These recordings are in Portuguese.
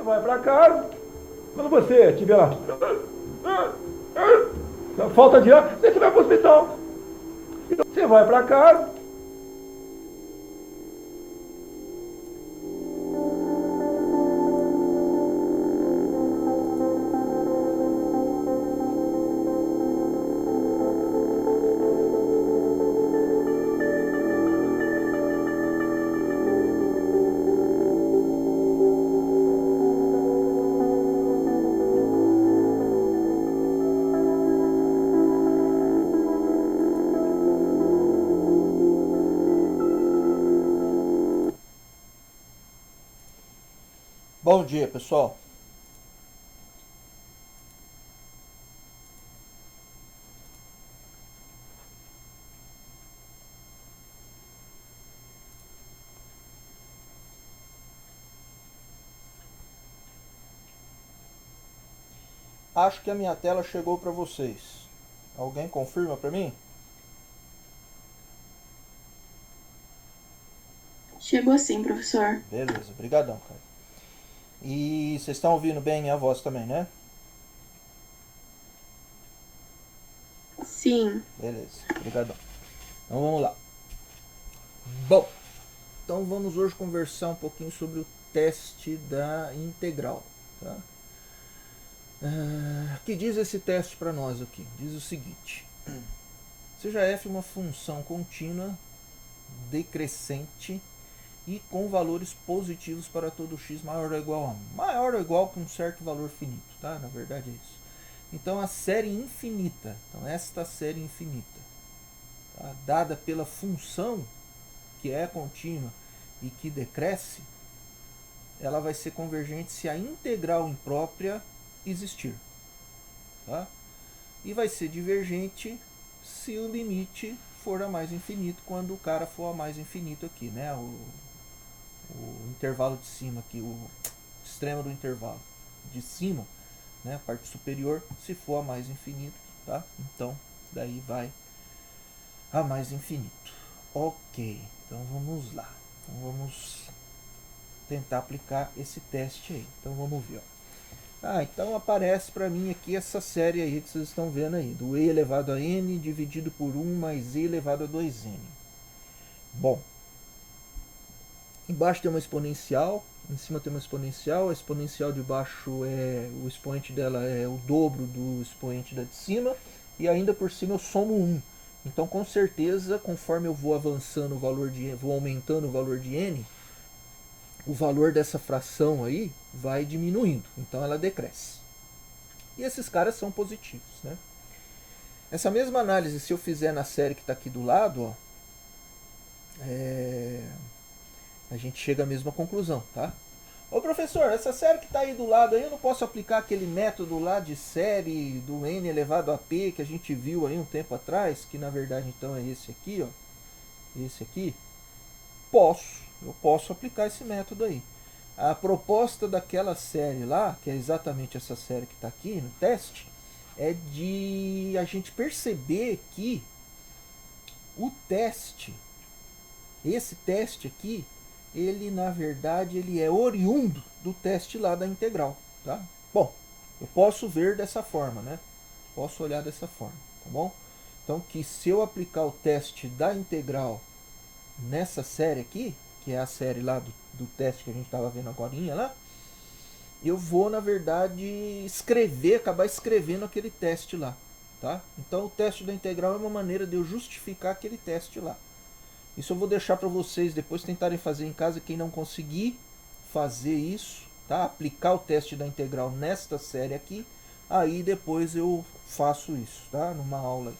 Você vai para casa, quando você tiver lá, falta de ar, você vai para o hospital. Então, você vai para casa. Bom dia, pessoal. Acho que a minha tela chegou para vocês. Alguém confirma para mim? Chegou sim, professor. Beleza, brigadão, cara. E vocês estão ouvindo bem minha voz também, né? Sim. Beleza, brigadão. Então vamos lá. Bom, então vamos hoje conversar um pouquinho sobre o teste da integral, tá? O que diz esse teste para nós aqui? Diz o seguinte: seja f uma função contínua decrescente e com valores positivos para todo x maior ou igual a 1. Maior ou igual que um certo valor finito, tá? Na verdade é isso. Então a série infinita, então esta série infinita, tá? Dada pela função que é contínua e que decresce, ela vai ser convergente se a integral imprópria existir, tá? E vai ser divergente se o limite for a mais infinito, quando o cara for a mais infinito aqui, né? O intervalo de cima aqui, o extremo do intervalo de cima, né? A parte superior, se for a mais infinito, tá? Então, daí vai a mais infinito. Ok, então vamos lá. Então vamos tentar aplicar esse teste aí. Então vamos ver, ó. Então aparece para mim aqui essa série aí que vocês estão vendo aí, do e elevado a n dividido por 1 mais e elevado a 2n. Bom, embaixo tem uma exponencial, em cima tem uma exponencial, a exponencial de baixo o expoente dela é o dobro do expoente da de cima, e ainda por cima eu somo 1. Então com certeza, conforme eu vou avançando o valor vou aumentando o valor de n, o valor dessa fração aí vai diminuindo, então ela decresce. E esses caras são positivos, né? Essa mesma análise, se eu fizer na série que está aqui do lado, ó, a gente chega à mesma conclusão, tá? Ô professor, essa série que está aí do lado aí, eu não posso aplicar aquele método lá de série do n elevado a p que a gente viu aí um tempo atrás, que na verdade então é esse aqui, ó. Esse aqui. Eu posso aplicar esse método aí. A proposta daquela série lá, que é exatamente essa série que está aqui no teste, é de a gente perceber que o teste, esse teste aqui, ele na verdade ele é oriundo do teste lá da integral, tá? Bom, eu posso ver dessa forma, né? Posso olhar dessa forma, tá bom? Então que se eu aplicar o teste da integral nessa série aqui, que é a série lá do teste que a gente estava vendo agora lá, eu vou na verdade acabar escrevendo aquele teste lá, tá? Então o teste da integral é uma maneira de eu justificar aquele teste lá. Isso eu vou deixar para vocês depois tentarem fazer em casa. Quem não conseguir fazer isso, tá? Aplicar o teste da integral nesta série aqui, aí depois eu faço isso, tá? Numa aula.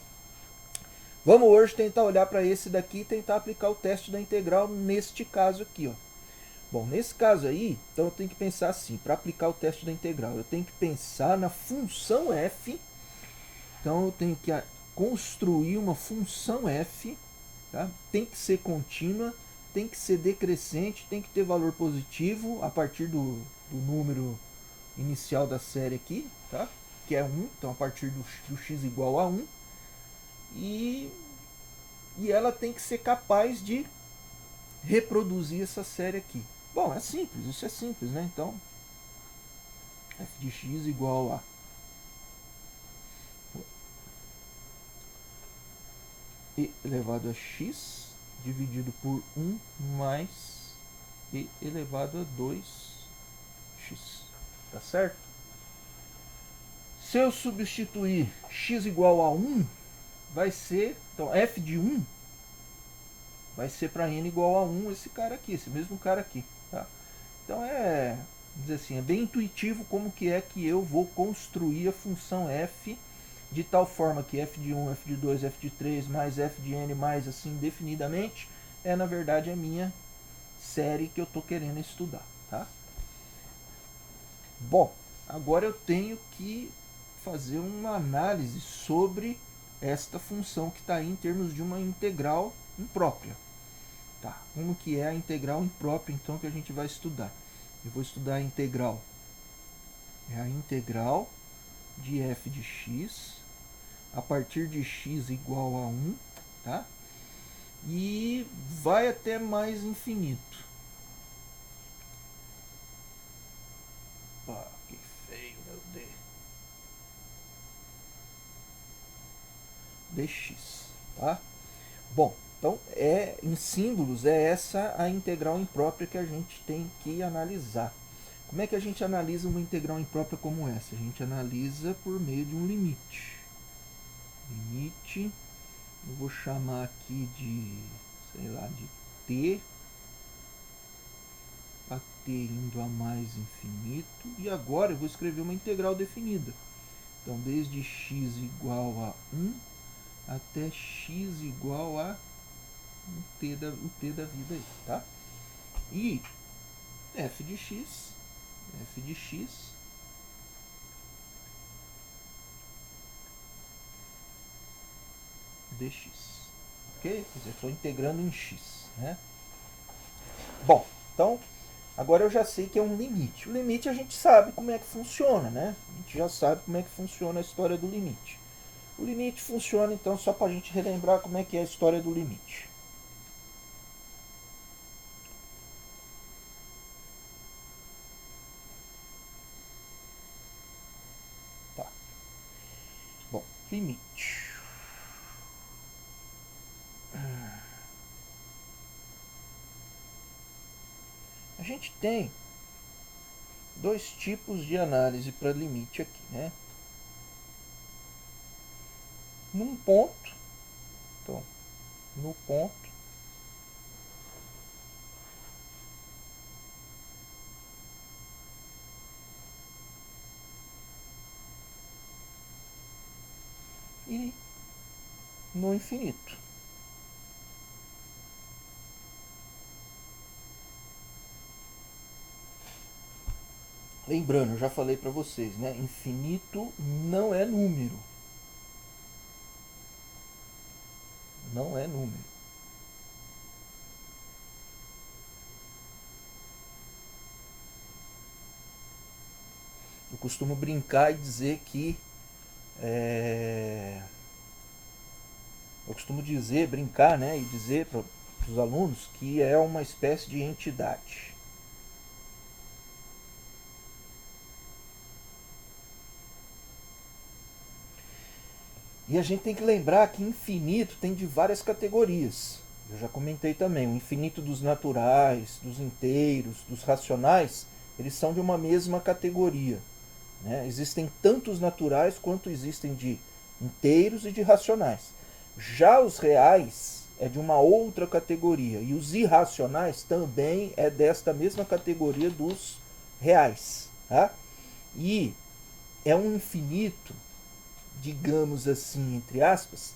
Vamos hoje tentar olhar para esse daqui e tentar aplicar o teste da integral neste caso aqui, ó. Bom, nesse caso aí, então eu tenho que pensar assim, para aplicar o teste da integral, eu tenho que pensar na função f. Então eu tenho que construir uma função f, tá? Tem que ser contínua, tem que ser decrescente, tem que ter valor positivo a partir do número inicial da série aqui, tá? Que é 1, então a partir do x igual a 1. E, e ela tem que ser capaz de reproduzir essa série aqui. Bom, é simples, isso é simples, né? Então f de x igual a e elevado a x dividido por 1 mais e elevado a 2x. Tá certo? Se eu substituir x igual a 1, vai ser, então f de 1 vai ser para n igual a 1 esse cara aqui, esse mesmo cara aqui, tá? Então vamos dizer assim, é bem intuitivo como que eu vou construir a função f de tal forma que f de 1, f de 2, f de 3 mais f de n mais assim indefinidamente na verdade a minha série que eu estou querendo estudar, tá? Bom, agora eu tenho que fazer uma análise sobre esta função que está aí em termos de uma integral imprópria. Tá, como que é a integral imprópria então que a gente vai estudar? Eu vou estudar a integral. É a integral de f de x a partir de x igual a 1, tá? E vai até mais infinito. Opa, que feio, meu D. dx, tá? Bom, então em símbolos é essa a integral imprópria que a gente tem que analisar. Como é que a gente analisa uma integral imprópria como essa? A gente analisa por meio de um limite. Limite, eu vou chamar aqui de, sei lá, de t, a t indo a mais infinito, e agora eu vou escrever uma integral definida. Então, desde x igual a 1 até x igual a o t da vida aí, tá? E f de x dx, ok? Quer dizer, estou integrando em x, né? Bom, então agora eu já sei que é um limite. O limite a gente sabe como é que funciona, né? A gente já sabe como é que funciona a história do limite. O limite funciona, então, só para a gente relembrar como é que é a história do limite. Tá. Bom, limite. A gente tem dois tipos de análise para limite aqui, né? Num ponto, então, no ponto, e no infinito. Lembrando, eu já falei para vocês, né? Infinito não é número. Não é número. Eu costumo brincar e dizer que eu costumo dizer, brincar, né, e dizer para os alunos que é uma espécie de entidade. E a gente tem que lembrar que infinito tem de várias categorias. Eu já comentei também, o infinito dos naturais, dos inteiros, dos racionais, eles são de uma mesma categoria, né? Existem tanto os naturais quanto existem de inteiros e de racionais. Já os reais é de uma outra categoria. E os irracionais também é desta mesma categoria dos reais. Tá? E é um infinito, digamos assim, entre aspas,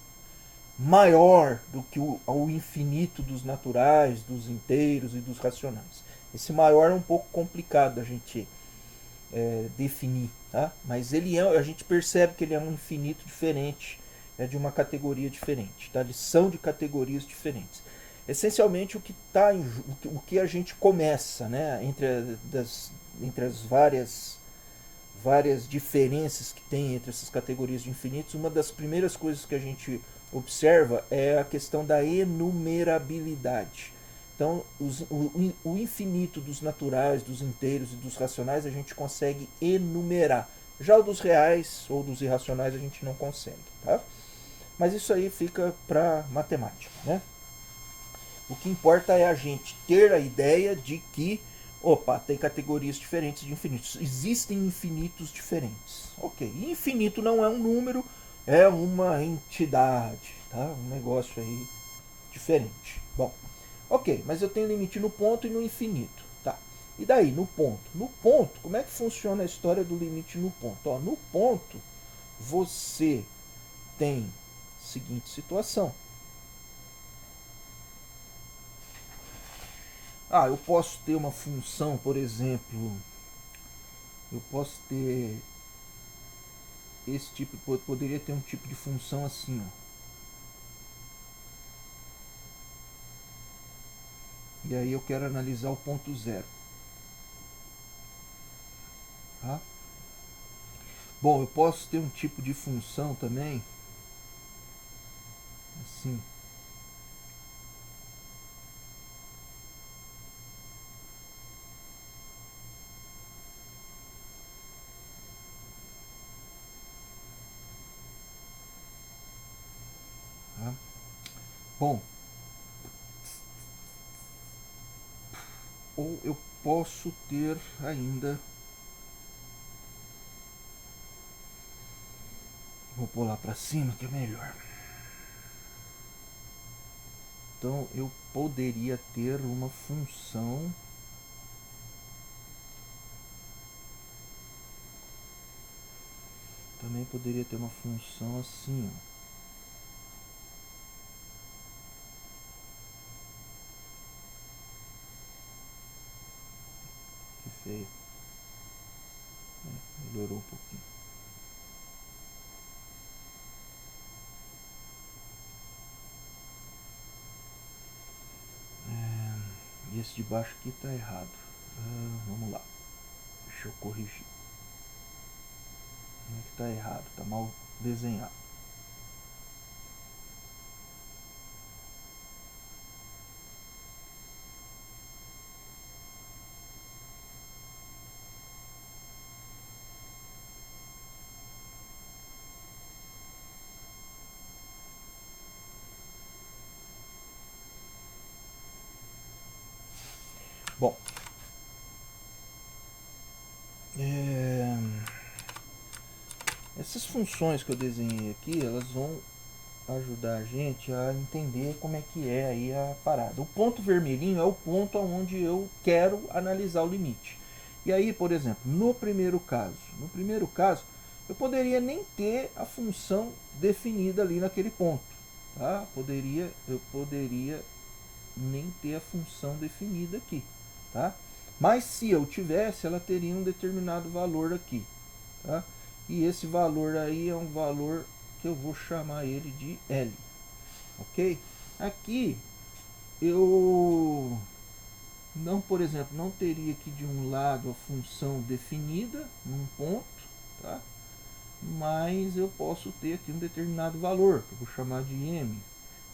maior do que o infinito dos naturais, dos inteiros e dos racionais. Esse maior é um pouco complicado a gente definir, tá? Mas a gente percebe que ele é um infinito diferente, de uma categoria diferente, tá? Eles são de categorias diferentes. Essencialmente o que a gente começa, né? Entre as várias diferenças que tem entre essas categorias de infinitos, uma das primeiras coisas que a gente observa é a questão da enumerabilidade. Então, o infinito dos naturais, dos inteiros e dos racionais a gente consegue enumerar. Já o dos reais ou dos irracionais a gente não consegue, tá? Mas isso aí fica para matemática, né? O que importa é a gente ter a ideia de que, opa, tem categorias diferentes de infinitos. Existem infinitos diferentes. Ok, e infinito não é um número, é uma entidade, tá? Um negócio aí diferente. Bom, ok, mas eu tenho limite no ponto e no infinito, tá? E daí, no ponto? No ponto, como é que funciona a história do limite no ponto? Ó, no ponto, você tem a seguinte situação. Ah, eu posso ter uma função, por exemplo, eu posso ter esse tipo, poderia ter um tipo de função assim, ó. E aí eu quero analisar o ponto zero, tá? Bom, eu posso ter um tipo de função também, assim. Tá? Bom, ou eu posso ter ainda, vou pular para cima que é melhor. Então eu poderia ter uma função também poderia ter uma função assim, ó. Que feio. Melhorou um pouquinho. E esse de baixo aqui está errado. Vamos lá. Deixa eu corrigir. Como é que está errado? Está mal desenhado. Bom, é, essas funções que eu desenhei aqui, elas vão ajudar a gente a entender como é que é aí a parada. O ponto vermelhinho é o ponto onde eu quero analisar o limite. E aí, por exemplo, no primeiro caso, eu poderia nem ter a função definida ali naquele ponto, tá? Eu poderia nem ter a função definida aqui, tá? Mas se eu tivesse, ela teria um determinado valor aqui, tá? E esse valor aí é um valor que eu vou chamar ele de L, ok? Aqui eu não, por exemplo, não teria aqui de um lado a função definida num ponto, tá? Mas eu posso ter aqui um determinado valor, que eu vou chamar de M.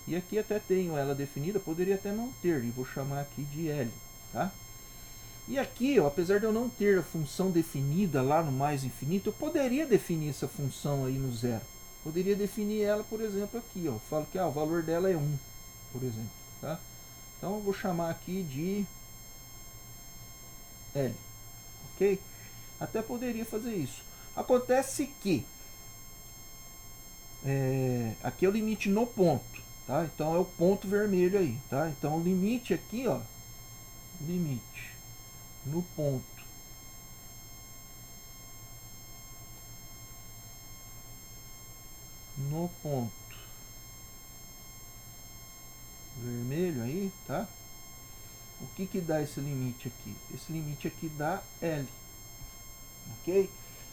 E aqui até tenho ela definida, poderia até não ter, e vou chamar aqui de L, tá? E aqui, ó, apesar de eu não ter a função definida lá no mais infinito, eu poderia definir essa função aí no zero. Poderia definir ela, por exemplo, aqui, ó. Eu falo que o valor dela é 1, por exemplo, tá? Então eu vou chamar aqui de L, ok? Até poderia fazer isso. Acontece que aqui é o limite no ponto, tá? Então é o ponto vermelho aí, tá? Então o limite aqui, ó, limite no ponto no ponto vermelho aí, tá? O que que dá esse limite aqui? Esse limite aqui dá L, ok?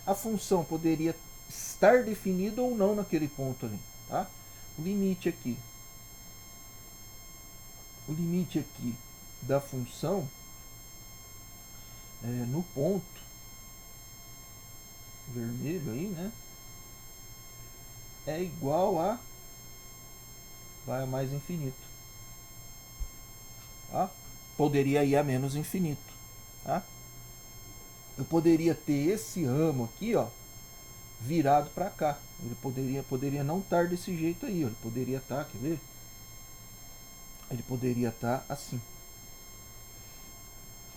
A função poderia estar definida ou não naquele ponto ali, tá? O limite aqui, o limite aqui da função no ponto vermelho aí, né? É igual a vai a mais infinito. tá? Poderia ir a menos infinito, tá? Eu poderia ter esse ramo aqui, ó, virado para cá. Ele poderia não estar desse jeito aí, ó. Ele poderia estar, quer ver? Ele poderia estar assim.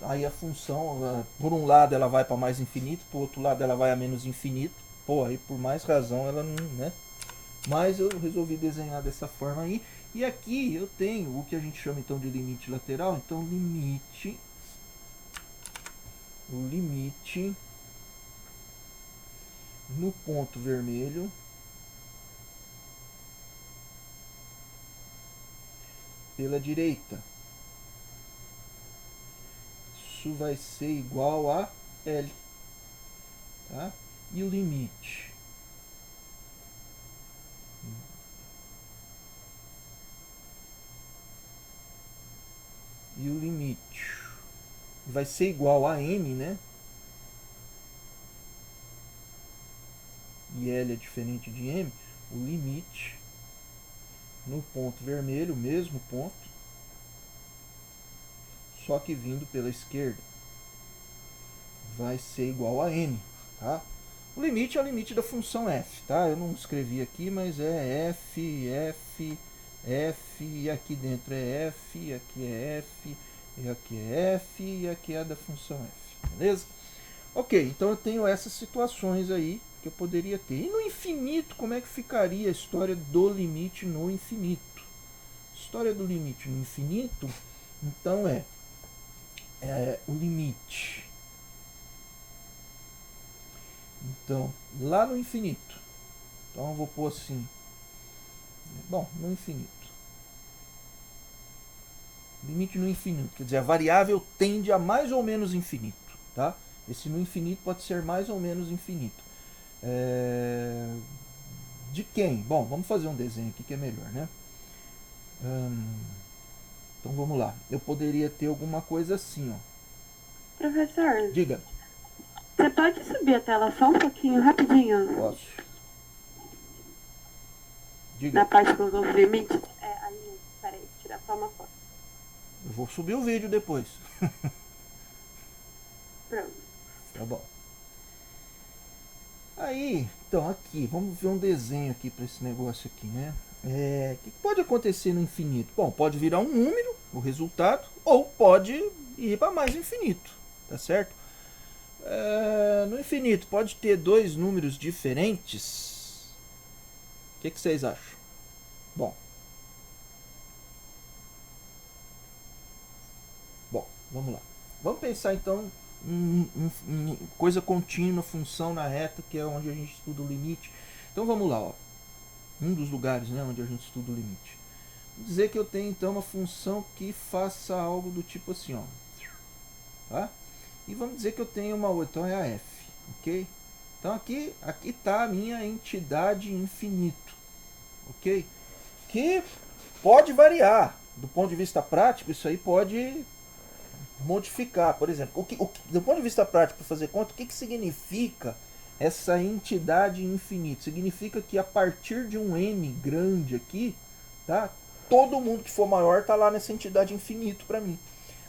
Aí a função, por um lado ela vai para mais infinito, por outro lado ela vai a menos infinito. Pô, aí por mais razão ela não, né? Mas eu resolvi desenhar dessa forma aí. E aqui eu tenho o que a gente chama então de limite lateral. Então o limite no ponto vermelho pela direita. Isso vai ser igual a L. Tá? E o limite vai ser igual a M, né? E L é diferente de M. O limite no ponto vermelho, o mesmo ponto, só que vindo pela esquerda, vai ser igual a N, tá? O limite é o limite da função f, tá? Eu não escrevi aqui, mas é f, e aqui dentro é f, e aqui é f, e aqui é f, e aqui é da função f, beleza? Ok, então eu tenho essas situações aí que eu poderia ter. E no infinito, como é que ficaria a história do limite no infinito? História do limite no infinito, então é o limite. Então, lá no infinito. Então eu vou pôr assim. Bom, no infinito. Limite no infinito, quer dizer, a variável tende a mais ou menos infinito, tá? Esse no infinito pode ser mais ou menos infinito. De quem? Bom, vamos fazer um desenho aqui que é melhor, né? Então vamos lá. Eu poderia ter alguma coisa assim, ó. Professor, Diga. você pode subir a tela só um pouquinho, rapidinho? Posso. Diga. Na parte dos limites? Ali, peraí, tirar só uma foto. Eu vou subir o vídeo depois. Pronto. Tá bom. Aí, então aqui, vamos ver um desenho aqui para esse negócio aqui, né? O que pode acontecer no infinito? Bom, pode virar um número, o resultado, ou pode ir para mais infinito, tá certo? No infinito, pode ter dois números diferentes. O que vocês acham? Bom, vamos lá. Vamos pensar então em coisa contínua, função na reta, que é onde a gente estuda o limite. Então vamos lá, ó. Um dos lugares, né, onde a gente estuda o limite. Vou dizer que eu tenho então uma função que faça algo do tipo assim, ó. Tá? E vamos dizer que eu tenho uma outra, então é a f, ok? Então aqui está a minha entidade infinito, ok? Que pode variar. Do ponto de vista prático, isso aí pode modificar. Por exemplo, do ponto de vista prático, para fazer conta, o que significa essa entidade infinita? Significa que a partir de um m grande aqui, tá? Todo mundo que for maior está lá nessa entidade infinito para mim.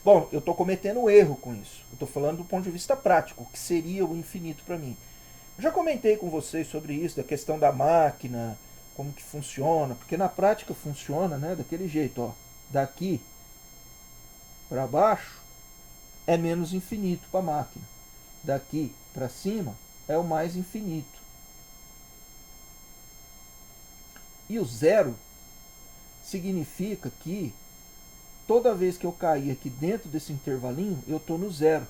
Bom, eu estou cometendo erro com isso. Eu estou falando do ponto de vista prático, o que seria o infinito para mim. Eu já comentei com vocês sobre isso, da questão da máquina, como que funciona, porque na prática funciona, né, daquele jeito, ó. Daqui para baixo é menos infinito para a máquina. Daqui para cima é o mais infinito. E o zero significa que toda vez que eu cair aqui dentro desse intervalinho, eu estou no zero.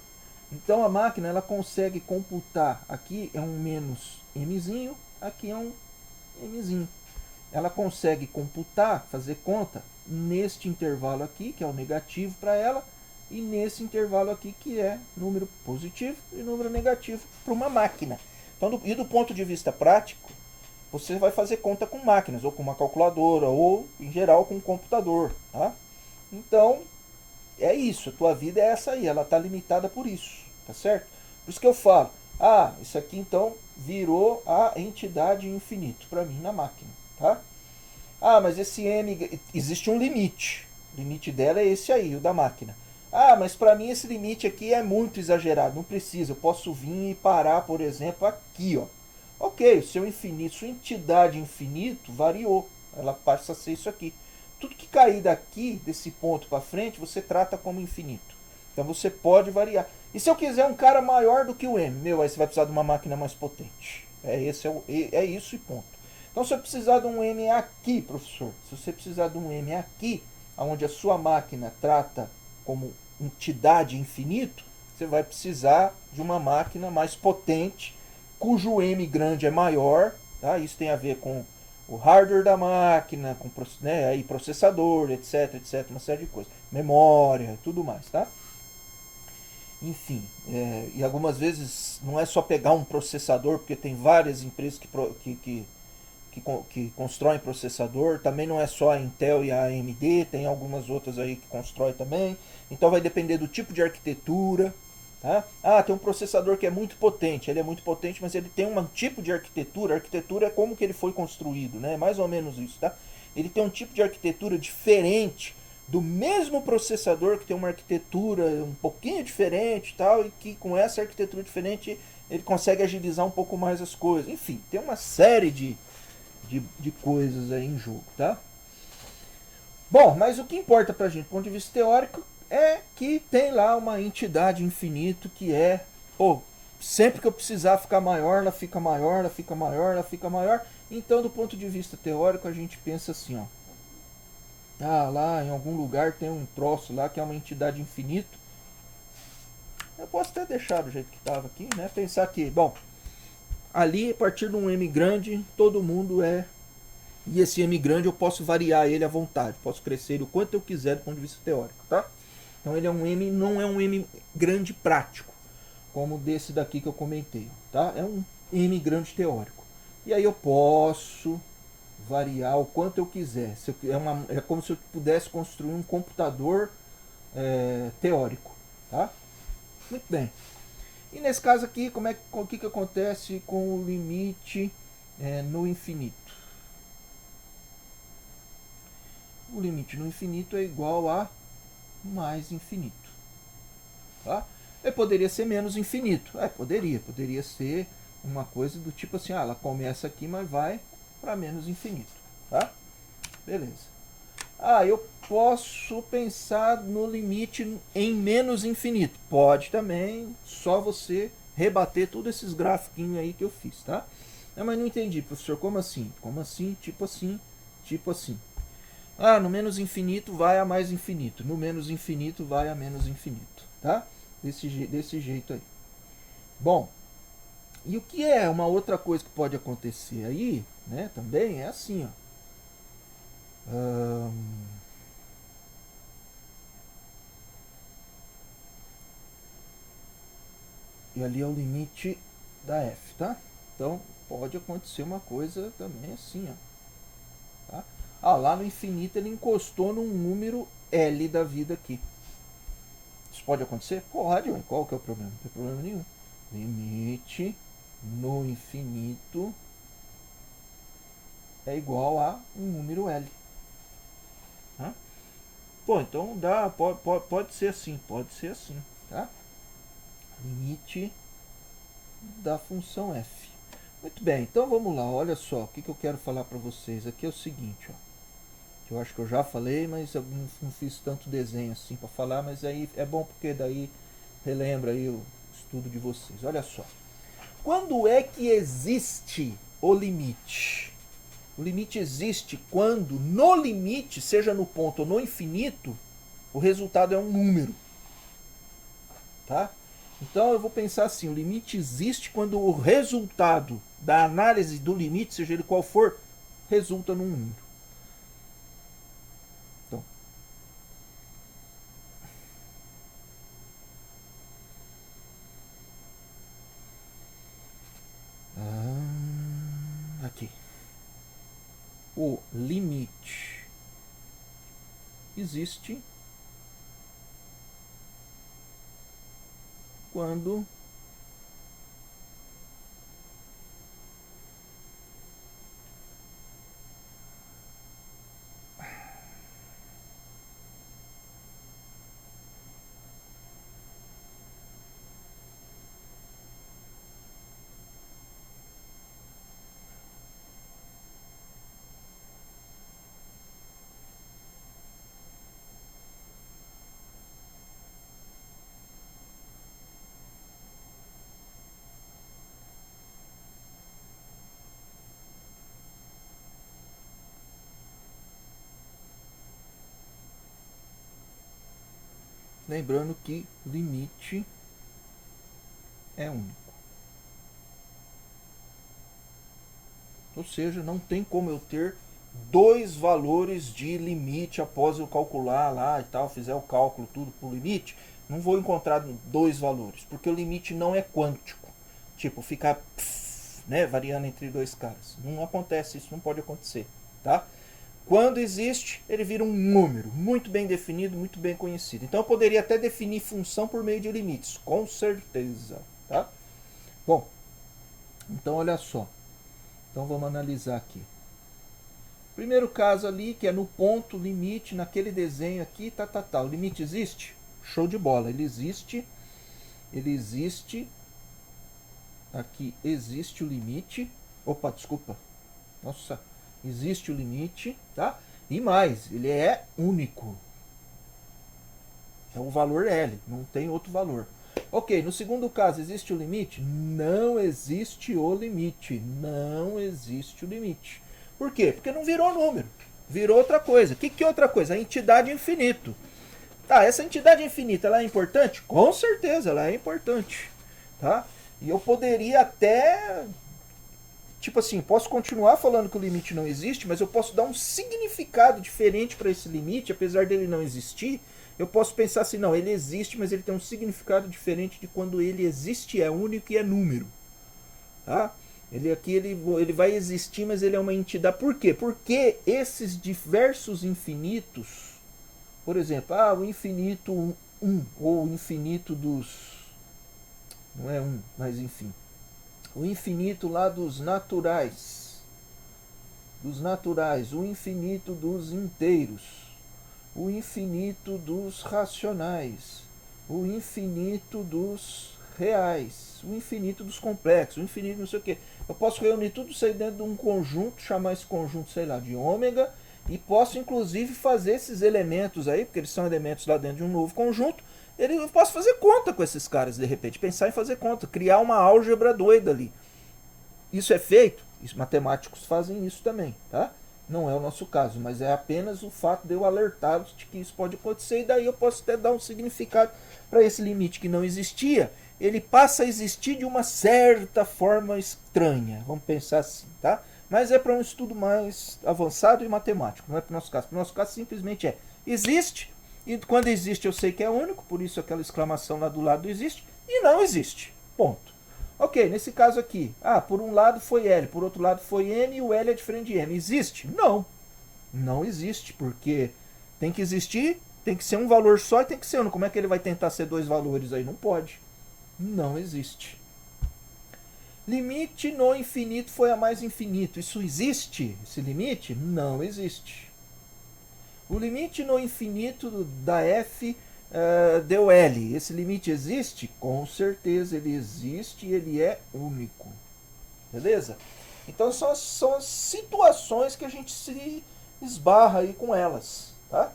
Então a máquina ela consegue computar, aqui é um menos mzinho, aqui é um mzinho. Ela consegue computar, fazer conta, neste intervalo aqui, que é o negativo para ela, e nesse intervalo aqui, que é número positivo e número negativo para uma máquina. Então, e do ponto de vista prático, você vai fazer conta com máquinas, ou com uma calculadora, ou, em geral, com um computador. Tá? Então, é isso. A tua vida é essa aí. Ela está limitada por isso. Tá certo? Por isso que eu falo, isso aqui, então, virou a entidade infinito para mim na máquina. Tá? Mas esse m, existe um limite. O limite dela é esse aí, o da máquina. Ah, mas para mim esse limite aqui é muito exagerado, não precisa. Eu posso vir e parar, por exemplo, aqui, ó. Ok, o seu infinito, sua entidade infinito variou. Ela passa a ser isso aqui. Tudo que cair daqui, desse ponto para frente, você trata como infinito. Então você pode variar. E se eu quiser um cara maior do que o M? Meu, aí você vai precisar de uma máquina mais potente. É isso e ponto. Então se eu precisar de um M aqui, professor, se você precisar de um M aqui, onde a sua máquina trata como entidade infinito, você vai precisar de uma máquina mais potente, cujo M grande é maior. Tá? Isso tem a ver com o hardware da máquina, com, né, aí processador, etc, etc, uma série de coisas. Memória, tudo mais, tá? Enfim, e algumas vezes não é só pegar um processador, porque tem várias empresas que constroem processador, também não é só a Intel e a AMD, tem algumas outras aí que constroem também, então vai depender do tipo de arquitetura. Tá? Ah, tem um processador que é muito potente, ele é muito potente, mas ele tem um tipo de arquitetura, a arquitetura é como que ele foi construído, né? Mais ou menos isso, tá? Ele tem um tipo de arquitetura diferente do mesmo processador que tem uma arquitetura um pouquinho diferente tal, e que com essa arquitetura diferente ele consegue agilizar um pouco mais as coisas. Enfim, tem uma série de coisas aí em jogo, tá? Bom, mas o que importa pra gente, do ponto de vista teórico, é que tem lá uma entidade infinito que é, pô, sempre que eu precisar ficar maior, ela fica maior, ela fica maior, ela fica maior. Então, do ponto de vista teórico, a gente pensa assim, ó. Ah, lá em algum lugar tem um troço lá que é uma entidade infinito. Eu posso até deixar do jeito que estava aqui, né? Pensar que, bom, ali a partir de um M grande, todo mundo é. E esse M grande eu posso variar ele à vontade, posso crescer ele o quanto eu quiser do ponto de vista teórico, tá? Então ele é um M, não é um M grande prático, como desse daqui que eu comentei, tá? É um M grande teórico. E aí eu posso variar o quanto eu quiser. É como se eu pudesse construir um computador teórico, tá? Muito bem. E nesse caso aqui, o que acontece com o limite no infinito? O limite no infinito é igual a mais infinito. Tá? Ele poderia ser menos infinito. Poderia ser uma coisa do tipo assim, ela começa aqui, mas vai para menos infinito. Tá? Beleza. Ah, eu posso pensar no limite em menos infinito. Pode também, só você rebater todos esses grafiquinhos aí que eu fiz, tá? Mas não entendi, professor, como assim? Como assim? Tipo assim, tipo assim. Ah, no menos infinito vai a mais infinito. No menos infinito vai a menos infinito. Tá? Desse jeito aí. Bom, e o que é uma outra coisa que pode acontecer aí, né? Também é assim, ó. E ali é o limite da f, tá? Então pode acontecer uma coisa também assim, ó. Tá? Ah, lá no infinito ele encostou num número L da vida aqui. Isso pode acontecer? Pode, ué. Qual que é o problema? Não tem problema nenhum. Limite no infinito é igual a um número L. Tá? Pô, então dá, pode ser assim, tá? Limite da função f. Muito bem, então vamos lá, olha só, o que eu quero falar para vocês aqui é o seguinte, ó. Que eu acho que eu já falei, mas eu não fiz tanto desenho assim para falar, mas aí é bom porque daí relembra aí o estudo de vocês. Olha só. Quando é que existe o limite? O limite existe quando no limite, seja no ponto ou no infinito, o resultado é um número. Tá? Então eu vou pensar assim, o limite existe quando o resultado da análise do limite, seja ele qual for, resulta num número. Então, aqui. O limite existe quando Lembrando que limite é único. Ou seja, não tem como eu ter dois valores de limite após eu calcular lá e tal, fizer o cálculo tudo por limite, não vou encontrar dois valores, porque o limite não é quântico. Tipo, ficar né, variando entre dois caras. Não acontece isso, não pode acontecer, tá? Quando existe, ele vira um número muito bem definido, muito bem conhecido. Então eu poderia até definir função por meio de limites, com certeza, tá? Bom, então olha só. Então vamos analisar aqui. Primeiro caso ali, que é no ponto limite, naquele desenho aqui, tá. O limite existe? Show de bola, ele existe. Ele existe. Aqui existe o limite. Opa, desculpa. Nossa, existe o limite, tá? E mais, ele é único. É o valor L, não tem outro valor. Ok, no segundo caso, existe o limite? Não existe o limite. Não existe o limite. Por quê? Porque não virou número. Virou outra coisa. O que é outra coisa? A entidade infinito. Tá, essa entidade infinita, ela é importante? Com certeza, ela é importante. Tá? E eu poderia até... Tipo assim, posso continuar falando que o limite não existe, mas eu posso dar um significado diferente para esse limite, apesar dele não existir. Eu posso pensar assim, não, ele existe, mas ele tem um significado diferente de quando ele existe, é único e é número. Tá? Ele aqui ele vai existir, mas ele é uma entidade. Por quê? Porque esses diversos infinitos, por exemplo, o infinito 1, ou o infinito dos... Não é 1, mas enfim. O infinito lá dos naturais. O infinito dos inteiros. O infinito dos racionais. O infinito dos reais. O infinito dos complexos. O infinito não sei o quê. Eu posso reunir tudo isso aí dentro de um conjunto, chamar esse conjunto, sei lá, de ômega, e posso inclusive fazer esses elementos aí, porque eles são elementos lá dentro de um novo conjunto, eu posso fazer conta com esses caras de repente, pensar em fazer conta, criar uma álgebra doida ali. Isso é feito? Os matemáticos fazem isso também, tá? Não é o nosso caso, mas é apenas o fato de eu alertá-los de que isso pode acontecer, e daí eu posso até dar um significado para esse limite que não existia. Ele passa a existir de uma certa forma estranha, vamos pensar assim, tá? Mas é para um estudo mais avançado e matemático, não é para o nosso caso. Para o nosso caso simplesmente existe, e quando existe eu sei que é único, por isso aquela exclamação lá do lado do existe, e não existe, ponto. Ok, nesse caso aqui, por um lado foi L, por outro lado foi M, e o L é diferente de M. Existe? Não. Não existe, porque tem que existir, tem que ser um valor só e tem que ser único. Como é que ele vai tentar ser dois valores aí? Não pode. Não existe. Limite no infinito foi a mais infinito. Isso existe? Esse limite? Não existe. O limite no infinito da F deu L. Esse limite existe? Com certeza ele existe e ele é único. Beleza? Então são as situações que a gente se esbarra aí com elas. Tá?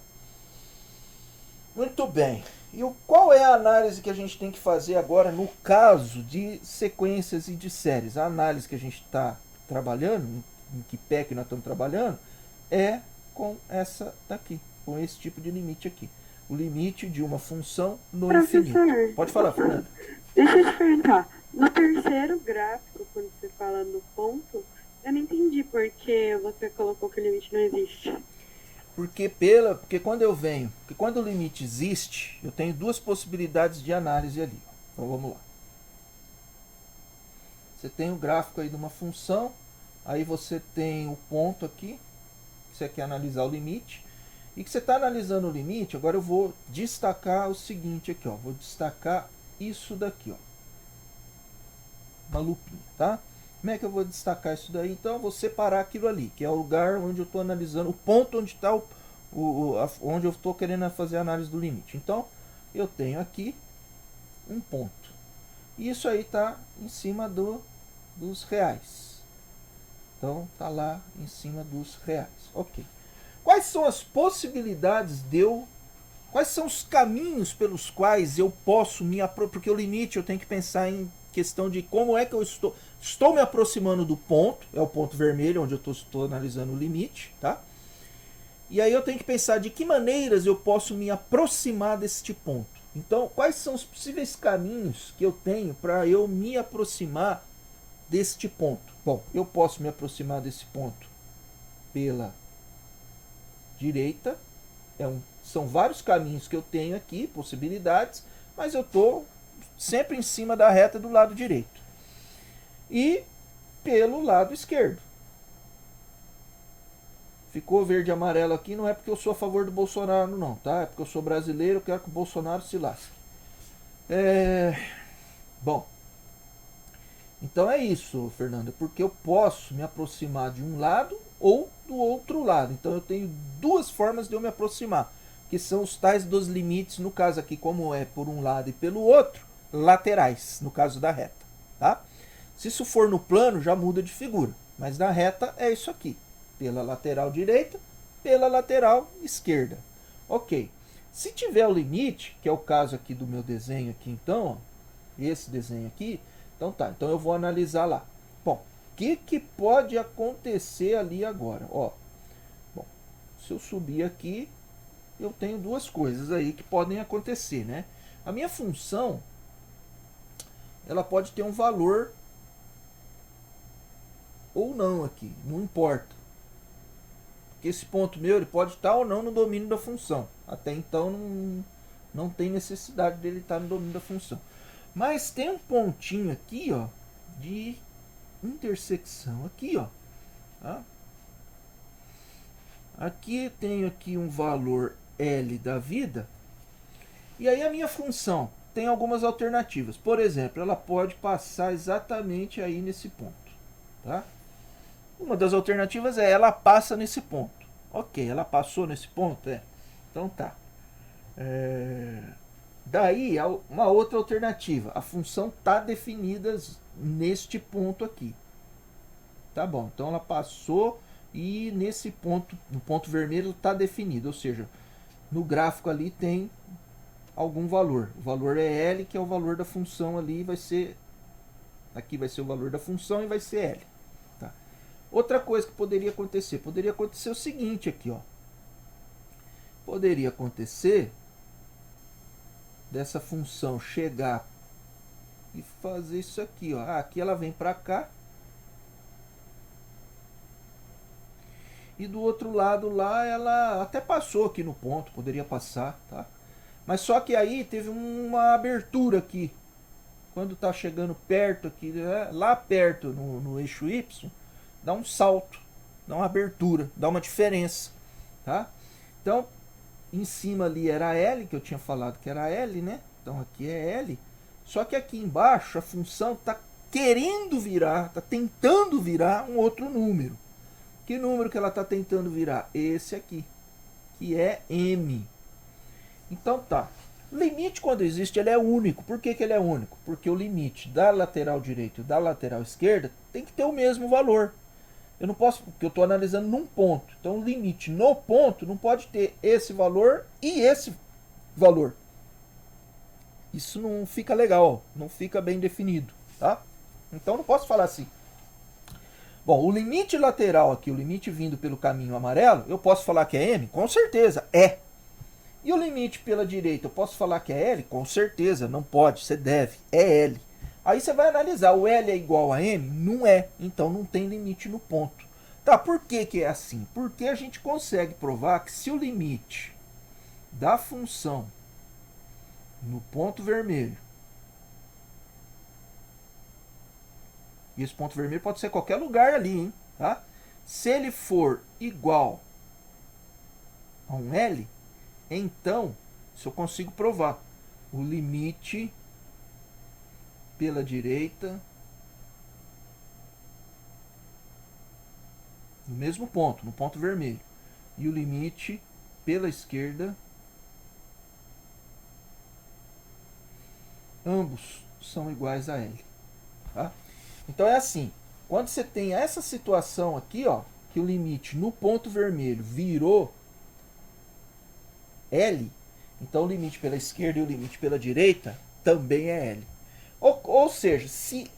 Muito bem. E qual é a análise que a gente tem que fazer agora no caso de sequências e de séries? A análise que a gente está trabalhando, em que pé que nós estamos trabalhando, é com essa daqui, com esse tipo de limite aqui. O limite de uma função no infinito. Pode falar, Fernanda. Deixa eu te perguntar. No terceiro gráfico, quando você fala no ponto, eu não entendi por que você colocou que o limite não existe. Porque quando o limite existe, eu tenho duas possibilidades de análise ali. Então vamos lá. Você tem o gráfico aí de uma função, aí você tem o ponto aqui, que você quer analisar o limite, e que você está analisando o limite. Agora eu vou destacar o seguinte aqui, ó, vou destacar isso daqui, ó, uma lupinha, tá? Como é que eu vou destacar isso daí? Então eu vou separar aquilo ali, que é o lugar onde eu estou analisando, o ponto onde está onde eu estou querendo fazer a análise do limite. Então eu tenho aqui um ponto, e isso aí está em cima dos reais. Então tá lá em cima dos reais, ok. Quais são as possibilidades quais são os caminhos pelos quais eu posso porque o limite eu tenho que pensar em questão de como é que eu estou me aproximando do ponto, é o ponto vermelho onde eu estou analisando o limite, tá? E aí eu tenho que pensar de que maneiras eu posso me aproximar deste ponto. Então, quais são os possíveis caminhos que eu tenho para eu me aproximar deste ponto? Bom, eu posso me aproximar desse ponto pela direita. São vários caminhos que eu tenho aqui, possibilidades, mas eu estou sempre em cima da reta do lado direito. E pelo lado esquerdo. Ficou verde e amarelo aqui, não é porque eu sou a favor do Bolsonaro, não, tá? É porque eu sou brasileiro, eu quero que o Bolsonaro se lasque. Bom, então é isso, Fernando, porque eu posso me aproximar de um lado ou do outro lado. Então eu tenho duas formas de eu me aproximar, que são os tais dos limites, no caso aqui, como é por um lado e pelo outro, laterais, no caso da reta, tá? Se isso for no plano, já muda de figura, mas na reta é isso aqui, pela lateral direita, pela lateral esquerda. Ok. Se tiver o limite, que é o caso aqui do meu desenho aqui, então, ó, esse desenho aqui, então tá, então eu vou analisar lá. Bom, o que pode acontecer ali agora? Ó, bom, se eu subir aqui, eu tenho duas coisas aí que podem acontecer, né? A minha função, ela pode ter um valor ou não aqui, não importa. Porque esse ponto meu, ele pode estar ou não no domínio da função. Até então não tem necessidade dele estar no domínio da função. Mas tem um pontinho aqui, ó, de intersecção aqui, ó. Tá? Aqui tenho aqui um valor L da vida. E aí a minha função tem algumas alternativas. Por exemplo, ela pode passar exatamente aí nesse ponto, tá? Uma das alternativas é ela passa nesse ponto. Ok, ela passou nesse ponto? É. Então tá. Daí, uma outra alternativa. A função está definida neste ponto aqui. Tá bom, então ela passou e nesse ponto, no ponto vermelho, está definido. Ou seja, no gráfico ali tem algum valor. O valor é L, que é o valor da função ali. Vai ser... Aqui vai ser o valor da função e vai ser L. Tá. Outra coisa que poderia acontecer o seguinte aqui, ó. Poderia acontecer dessa função chegar e fazer isso aqui, ó. Aqui ela vem para cá. E do outro lado lá ela até passou aqui no ponto, poderia passar, tá? Mas só que aí teve uma abertura aqui. Quando tá chegando perto aqui, lá perto no eixo Y, dá um salto, dá uma abertura, dá uma diferença, tá? Então, em cima ali era L, que eu tinha falado que era L, né? Então aqui é L. Só que aqui embaixo a função está querendo virar, está tentando virar um outro número. Que número que ela está tentando virar? Esse aqui, que é M. Então tá. O limite, quando existe, ele é único. Por que ele é único? Porque o limite da lateral direita e da lateral esquerda tem que ter o mesmo valor. Eu não posso, porque eu estou analisando num ponto. Então o limite no ponto não pode ter esse valor e esse valor. Isso não fica legal, não fica bem definido, tá? Então não posso falar assim. Bom, o limite lateral aqui, o limite vindo pelo caminho amarelo, eu posso falar que é M? Com certeza, é. E o limite pela direita, eu posso falar que é L? Com certeza, não pode, você deve, é L. Aí você vai analisar, o L é igual a M? Não é, então não tem limite no ponto. Tá, por que é assim? Porque a gente consegue provar que se o limite da função no ponto vermelho, e esse ponto vermelho pode ser qualquer lugar ali, hein? Tá? Se ele for igual a um L, então, isso eu consigo provar. O limite pela direita no mesmo ponto, no ponto vermelho. E o limite pela esquerda, ambos são iguais a L. Tá? Então é assim, quando você tem essa situação aqui, ó, que o limite no ponto vermelho virou L, então o limite pela esquerda e o limite pela direita também é L. Ou seja, se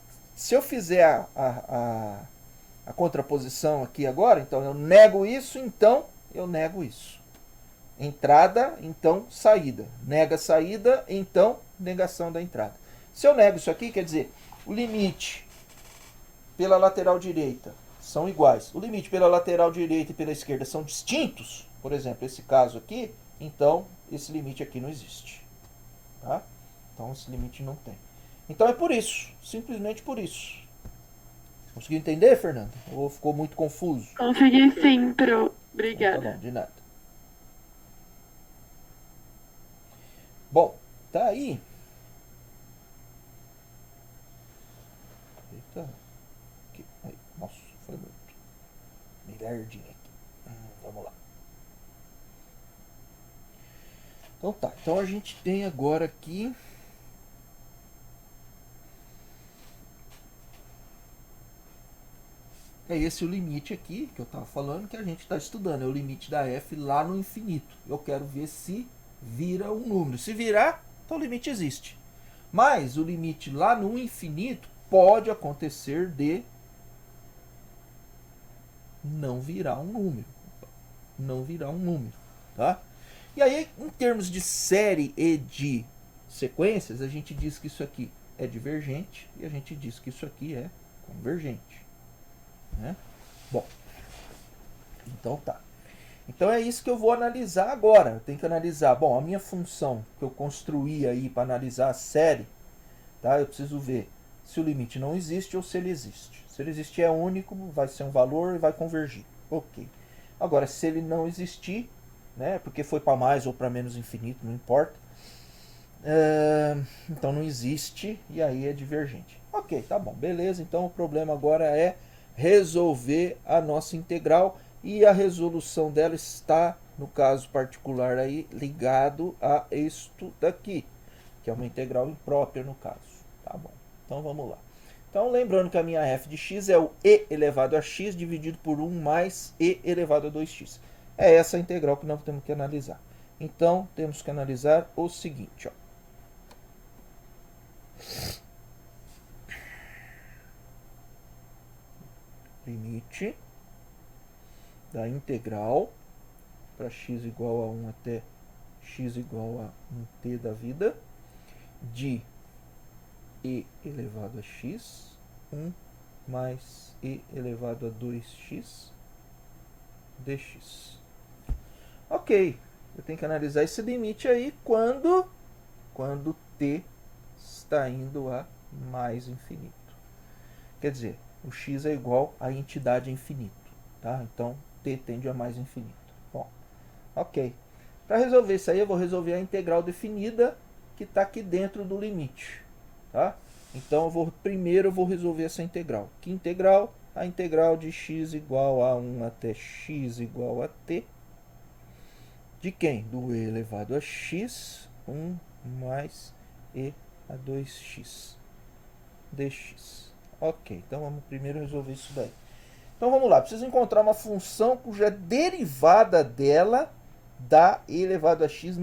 eu fizer a contraposição aqui agora, então eu nego isso, então eu nego isso. entrada, então saída. Nega a saída, então negação da entrada. Se eu nego isso aqui, quer dizer, o limite pela lateral direita são iguais. O limite pela lateral direita e pela esquerda são distintos. Por exemplo, esse caso aqui, então esse limite aqui não existe. Tá? Então esse limite não tem. Então é por isso, simplesmente por isso. Conseguiu entender, Fernando? Ou ficou muito confuso? Consegui sim, Pro. Então, Obrigada. tá bom, de nada. Bom, tá aí. Eita. Aqui. Aí. Nossa, foi muito. Milhardinho aqui. Vamos lá. Então tá. Então a gente tem agora aqui. É esse o limite aqui que eu estava falando que a gente está estudando. É o limite da f lá no infinito. Eu quero ver se vira um número. Se virar, então o limite existe. Mas o limite lá no infinito pode acontecer de não virar um número. Não virar um número. Tá? E aí, em termos de série e de sequências, a gente diz que isso aqui é divergente e a gente diz que isso aqui é convergente. Né? Bom, então tá. Então é isso que eu vou analisar agora. Eu tenho que analisar, bom, a minha função que eu construí aí para analisar a série, tá? Eu preciso ver se o limite não existe ou se ele existe. Se ele existir é único, vai ser um valor e vai convergir. Ok. Agora, se ele não existir, né? Porque foi para mais ou para menos infinito, não importa. Então não existe e aí é divergente. Ok, tá bom, beleza. Então o problema agora é resolver a nossa integral e a resolução dela está, no caso particular aí, ligado a isto daqui, que é uma integral imprópria no caso. Tá bom, então vamos lá. Então lembrando que a minha f de x é o e elevado a x dividido por 1 mais e elevado a 2x. É essa a integral que nós temos que analisar. Então temos que analisar o seguinte, ó. Limite da integral para x igual a 1 até x igual a 1t da vida de e elevado a x 1 mais e elevado a 2x dx. Ok, eu tenho que analisar esse limite aí quando t está indo a mais infinito. Quer dizer, o x é igual à entidade infinito. Tá? Então, t tende a mais infinito. Bom, ok. Para resolver isso aí, eu vou resolver a integral definida que está aqui dentro do limite. Tá? Então, primeiro eu vou resolver essa integral. Que integral? A integral de x igual a 1 até x igual a t. De quem? Do e elevado a x, 1 mais e a 2x dx. Ok, então vamos primeiro resolver isso daí. Então vamos lá, preciso encontrar uma função cuja derivada dela dá e elevado a x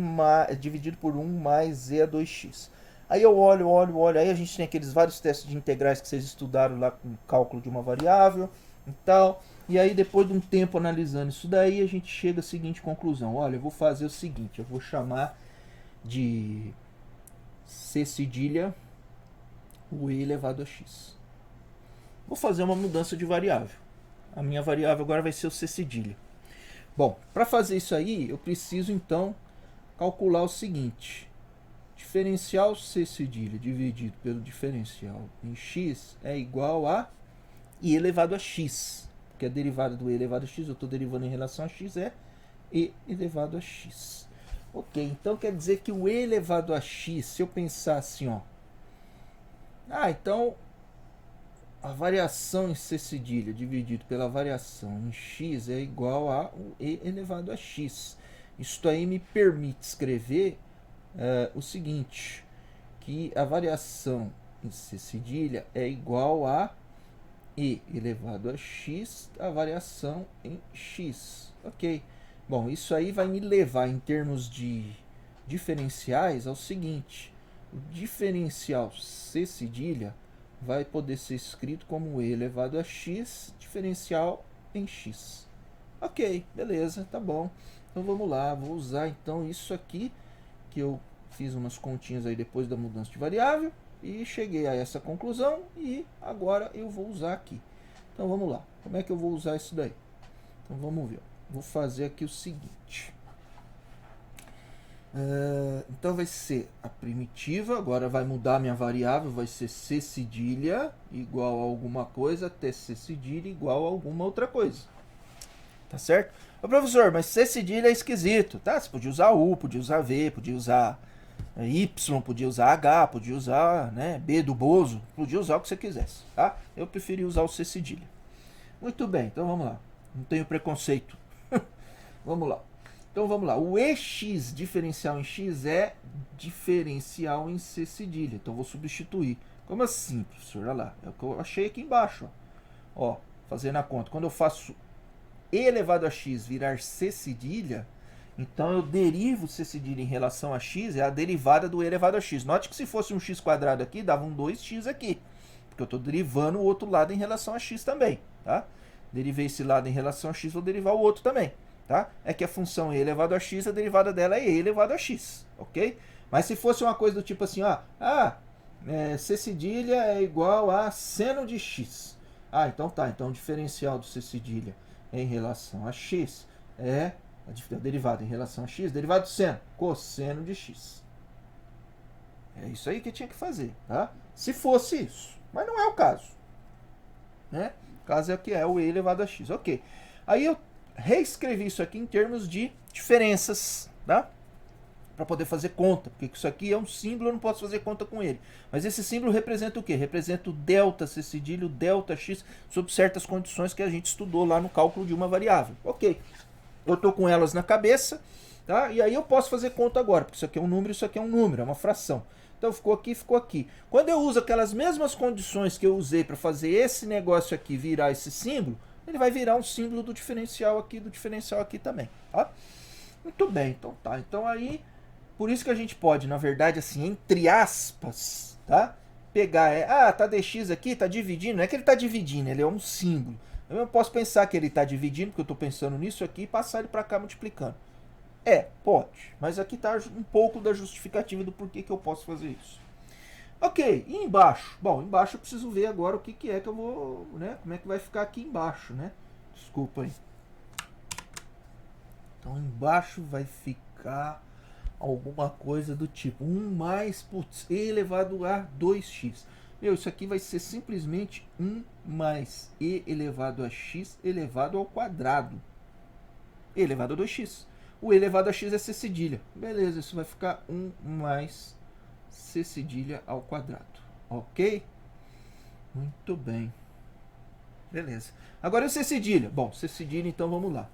dividido por 1 mais e a 2x. Aí eu olho, aí a gente tem aqueles vários testes de integrais que vocês estudaram lá com o cálculo de uma variável e tal. E aí depois de um tempo analisando isso daí, a gente chega à seguinte conclusão. Olha, eu vou fazer o seguinte, eu vou chamar de c cedilha o e elevado a x. Vou fazer uma mudança de variável. A minha variável agora vai ser o c cedilha. Bom, para fazer isso aí, eu preciso então calcular o seguinte. Diferencial c cedilha dividido pelo diferencial em x é igual a i elevado a x. Porque a derivada do e elevado a x, eu estou derivando em relação a x, é e elevado a x. Ok, então quer dizer que o e elevado a x, se eu pensar assim, ó. Então a variação em c cedilha dividido pela variação em x é igual a e elevado a x. Isso aí me permite escrever o seguinte, que a variação em c cedilha é igual a e elevado a x, a variação em x. Ok. Bom, isso aí vai me levar em termos de diferenciais ao seguinte. O diferencial c cedilha vai poder ser escrito como e elevado a x, diferencial em x. Ok, beleza, tá bom. Então vamos lá, vou usar então isso aqui, que eu fiz umas continhas aí depois da mudança de variável, e cheguei a essa conclusão, e agora eu vou usar aqui. Então vamos lá, como é que eu vou usar isso daí? Então vamos ver, vou fazer aqui o seguinte. Então vai ser a primitiva, agora vai mudar minha variável, vai ser C cedilha igual a alguma coisa, até C cedilha igual a alguma outra coisa. Tá certo? Ô, professor, mas C cedilha é esquisito, tá? Você podia usar U, podia usar V, podia usar Y, podia usar H, podia usar, né, B do Bozo, podia usar o que você quisesse, tá? Eu preferi usar o C cedilha. Muito bem, então vamos lá. Não tenho preconceito. Vamos lá. Então vamos lá, o EX diferencial em X é diferencial em C cedilha. Então vou substituir. Como assim, professor? Olha lá, é o que eu achei aqui embaixo. Ó, fazendo a conta. Quando eu faço E elevado a X virar C cedilha, então eu derivo C cedilha em relação a X, é a derivada do E elevado a X. Note que se fosse um X quadrado aqui, dava um 2X aqui. Porque eu estou derivando o outro lado em relação a X também, tá? Derivei esse lado em relação a X, vou derivar o outro também. Tá? É que a função E elevado a X, a derivada dela é E elevado a X, ok? Mas se fosse uma coisa do tipo assim, ó, C cedilha é igual a seno de X. Ah, então tá, então o diferencial do C cedilha em relação a X é a derivada em relação a X, derivado do seno, cosseno de X. É isso aí que tinha que fazer, tá? Se fosse isso, mas não é o caso, né? O caso é que é o E elevado a X, ok. Aí eu reescrevi isso aqui em termos de diferenças, tá? Para poder fazer conta, porque isso aqui é um símbolo, eu não posso fazer conta com ele. Mas esse símbolo representa o quê? Representa o delta C cedilha, o delta X, sob certas condições que a gente estudou lá no cálculo de uma variável. Ok, eu estou com elas na cabeça, tá? E aí eu posso fazer conta agora, porque isso aqui é um número, isso aqui é um número, é uma fração. Então ficou aqui, ficou aqui. Quando eu uso aquelas mesmas condições que eu usei para fazer esse negócio aqui virar esse símbolo, ele vai virar um símbolo do diferencial aqui também, tá? Muito bem, então tá. Então aí, por isso que a gente pode, na verdade, assim, entre aspas, tá? Pegar, tá dx aqui, tá dividindo, não é que ele tá dividindo, ele é um símbolo. Eu posso pensar que ele tá dividindo, porque eu tô pensando nisso aqui, e passar ele para cá multiplicando. Pode, mas aqui tá um pouco da justificativa do porquê que eu posso fazer isso. Ok, e embaixo? Bom, embaixo eu preciso ver agora o que é que eu vou, né? Como é que vai ficar aqui embaixo, né? Desculpa aí. Então embaixo vai ficar alguma coisa do tipo 1 mais, putz, E elevado a 2x. Meu, isso aqui vai ser simplesmente 1 mais E elevado a x elevado ao quadrado. E elevado a 2x. O E elevado a x é C cedilha. Beleza, isso vai ficar 1 mais C cedilha ao quadrado. Ok? Muito bem. Beleza. Agora o C cedilha. Bom, C cedilha, então vamos lá.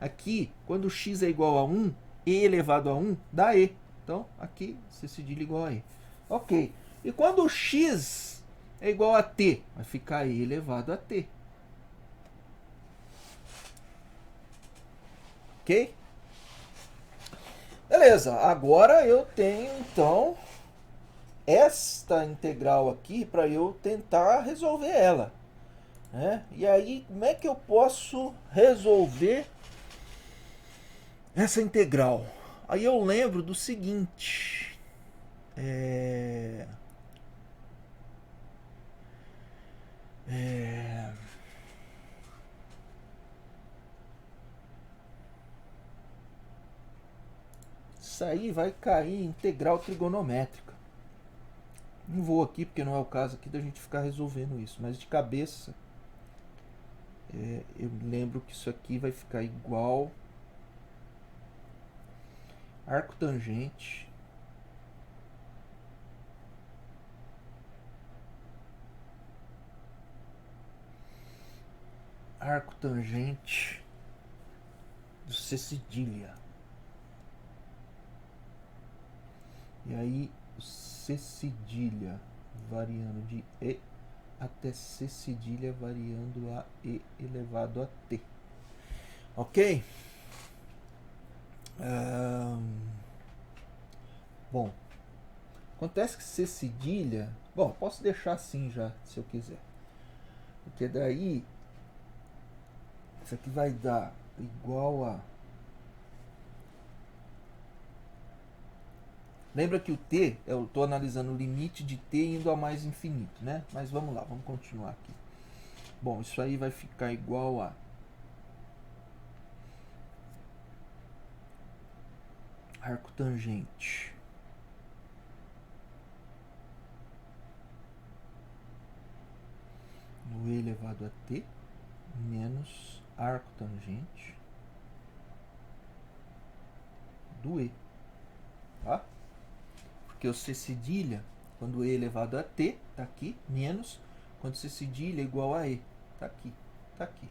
Aqui, quando x é igual a 1, E elevado a 1 dá E. Então, aqui, C cedilha igual a E. Ok. E quando o x é igual a T, vai ficar E elevado a T. Ok? Beleza. Agora eu tenho, então, esta integral aqui para eu tentar resolver ela. Né? E aí, como é que eu posso resolver essa integral? Aí eu lembro do seguinte. Isso aí vai cair em integral trigonométrica. Não vou aqui porque não é o caso aqui da gente ficar resolvendo isso, mas de cabeça eu lembro que isso aqui vai ficar igual arco tangente do C cedilha. E aí o C cedilha variando de E até C cedilha variando a E elevado a T. Ok? Bom, acontece que C cedilha... Bom, posso deixar assim já, se eu quiser. Porque daí isso aqui vai dar igual a Lembra que o t, eu estou analisando o limite de t indo a mais infinito, né? Mas vamos lá, vamos continuar aqui. Bom, isso aí vai ficar igual a arco tangente no e elevado a t menos arco tangente do e, tá? Porque o c cedilha, quando e elevado a t, tá aqui, menos, quando c cedilha é igual a e, tá aqui, tá aqui.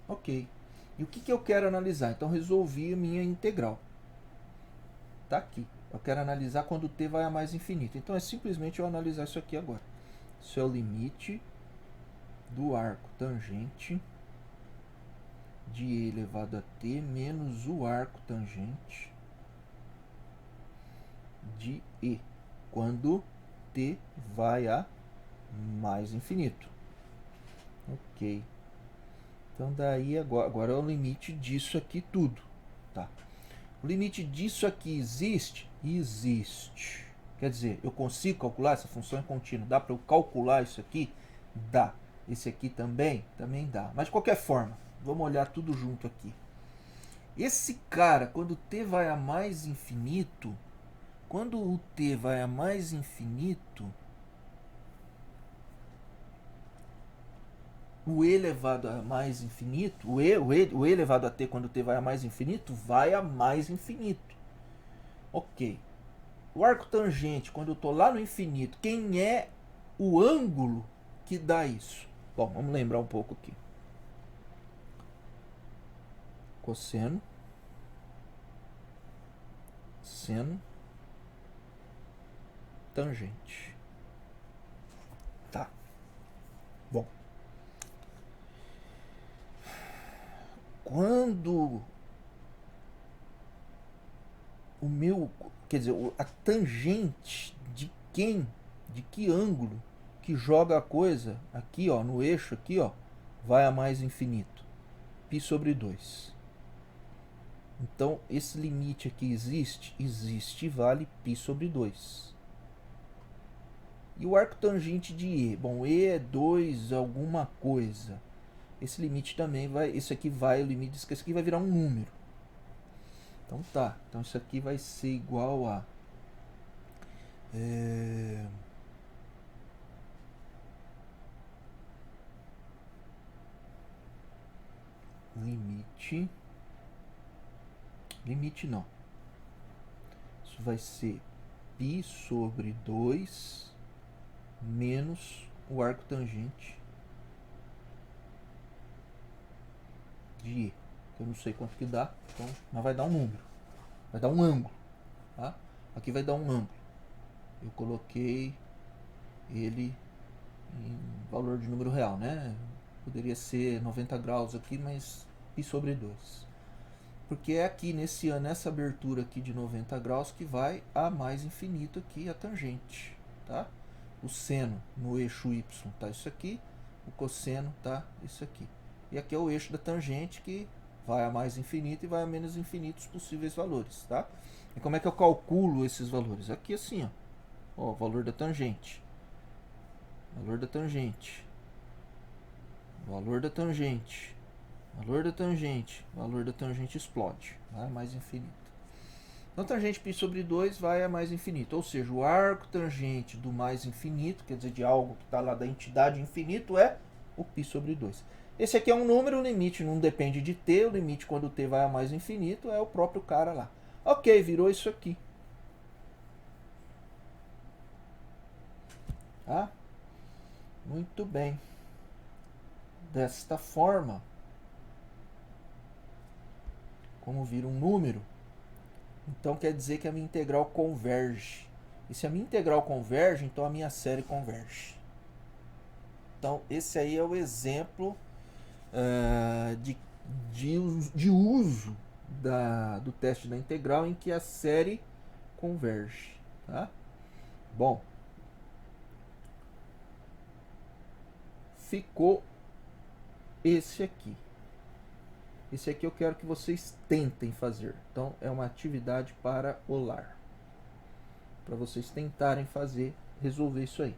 Ok. E o que eu quero analisar? Então resolvi a minha integral. Tá aqui. Eu quero analisar quando t vai a mais infinito. Então é simplesmente eu analisar isso aqui agora. Isso é o limite do arco tangente de e elevado a t menos o arco tangente de e, quando t vai a mais infinito. Ok. Então daí agora é o limite disso aqui tudo. Tá? O limite disso aqui existe? Existe. Quer dizer, eu consigo calcular, essa função é contínua. Dá para eu calcular isso aqui? Dá. Esse aqui também? Também dá. Mas de qualquer forma, vamos olhar tudo junto aqui. Esse cara, quando t vai a mais infinito, quando o t vai a mais infinito, o e elevado a mais infinito, o e elevado a t quando t vai a mais infinito, vai a mais infinito. Ok. O arco tangente, quando eu estou lá no infinito, quem é o ângulo que dá isso? Bom, vamos lembrar um pouco aqui. Cosseno, seno, tangente. Tá. Bom. Quando o meu, quer dizer, a tangente de quem, de que ângulo que joga a coisa aqui, ó, no eixo aqui, ó, vai a mais infinito. Π sobre 2. Então, esse limite aqui existe? Existe e vale π sobre 2. E o arco tangente de E? Bom, E é 2 alguma coisa. Esse limite também vai, esse aqui vai, o limite, esse aqui vai virar um número. Então tá, então isso aqui vai ser igual a limite não. Isso vai ser π sobre 2 menos o arco tangente de E. Eu não sei quanto que dá, então, mas vai dar um número. Vai dar um ângulo. Tá? Aqui vai dar um ângulo. Eu coloquei ele em valor de número real, né? Poderia ser 90 graus aqui, mas π sobre 2. Porque é aqui nessa abertura aqui de 90 graus que vai a mais infinito aqui a tangente, tá? O seno no eixo y tá isso aqui, o cosseno tá isso aqui. E aqui é o eixo da tangente que vai a mais infinito e vai a menos infinito os possíveis valores, tá? E como é que eu calculo esses valores? Aqui assim, ó, valor da tangente. Valor da tangente. Valor da tangente. Valor da tangente. Valor da tangente explode. Vai a mais infinito. Então, tangente π sobre 2 vai a mais infinito. Ou seja, o arco tangente do mais infinito, quer dizer, de algo que está lá da entidade infinito, é o π sobre 2. Esse aqui é um número, o limite não depende de t. O limite quando t vai a mais infinito é o próprio cara lá. Ok, virou isso aqui. Tá? Muito bem. Desta forma, como vira um número, então quer dizer que a minha integral converge. E se a minha integral converge, então a minha série converge. Então esse aí é o exemplo de uso do teste da integral em que a série converge. Tá? Bom, ficou esse aqui. Esse aqui eu quero que vocês tentem fazer. Então, é uma atividade para o lar. para vocês tentarem resolver isso aí.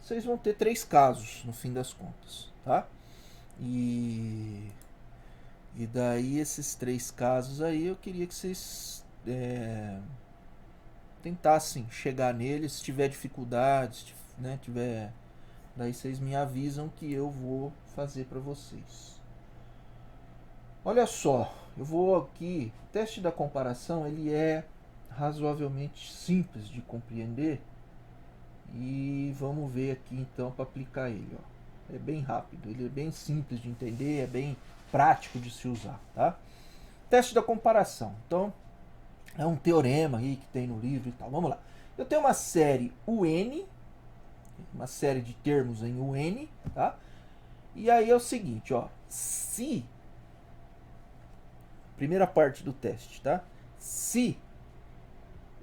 Vocês vão ter 3 casos no fim das contas, tá? E daí esses 3 casos aí eu queria que vocês tentassem chegar neles. Se tiver dificuldades, né, daí vocês me avisam que eu vou fazer para vocês. Olha só, eu vou aqui, o teste da comparação ele é razoavelmente simples de compreender e vamos ver aqui então para aplicar ele, ó. É bem rápido, ele é bem simples de entender, é bem prático de se usar, tá? Teste da comparação, então é um teorema aí que tem no livro e tal. Vamos lá. Eu tenho uma série UN, uma série de termos em UN, tá? E aí é o seguinte, ó, se primeira parte do teste, tá? Se